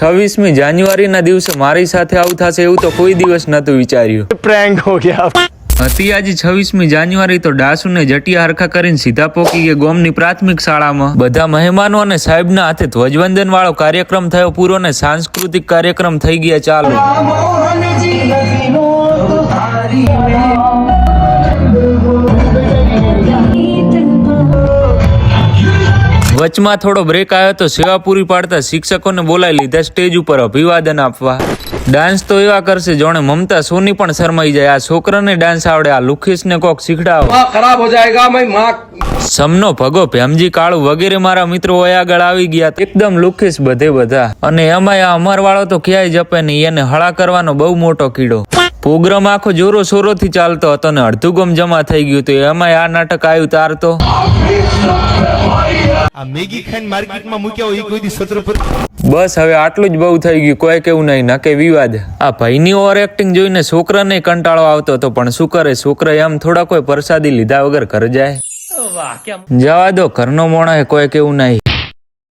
26મી જાન્યુઆરીના દિવસે મારી સાથે આવું થશે એવું તો કોઈ દિવસ નતું વિચાર્યું. प्रैंक हो गया. હતી આજે 26મી જાન્યુઆરી તો ડાસુને જટિયા હરખા કરીને સીધા પોકી ગયા ગોમની પ્રાથમિક શાળામાં. બધા મહેમાનો અને સાહેબના હાથે ધ્વજવંદન વાળો કાર્યક્રમ થયો પૂરો ને સાંસ્કૃતિક કાર્યક્રમ થઈ ગયા ચાલુ. વચમાં થોડો બ્રેક આવ્યો તો સેવા પૂરી પાડતા શિક્ષકોને બોલાવી લીધા સ્ટેજ ઉપર અભિવાદન આપવા. ડાન્સ તો એવા કરશે જોણે મમતા સોની પણ શરમાઈ જાય. આ છોકરાને ડાન્સ આવડે, આ લુખીસને કોક શીખડાવો. खराब हो जाएगा मैं माँ. સમનો ભગો ભેમજી કાળુ વગેરે મારા મિત્રો આગળ આવી ગયા. એકદમ લુખીસ બધે બધા. અને એમાં આ અમર વાળો તો ક્યાંય જપે નહીં, એને હળા કરવાનો બહુ મોટો કીડો. પ્રોગ્રામ આખો જોરો શોરો થી ચાલતો હતો ને અડધું ગમ જમા થઈ ગયું તો એમાં આ નાટક આવ્યું તાર તો. આ મેગી ખાઈને માર્કેટમાં મૂક્યા હોય એ કોઈ દી સત્ર પર. બસ હવે આટલું જ બહુ થઈ ગયું, કોઈ કેવું નહીં નકે વિવાદ. આ ભાઈની ઓવર એક્ટિંગ જોઈને છોકરાને કંટાળો આવતો હતો પણ શું કરે, છોકરા એમ થોડા કોઈ પ્રસાદી લીધા વગર ઘર જાય. જવા દો, ઘરનો મોણા કોઈ કેવું નહીં.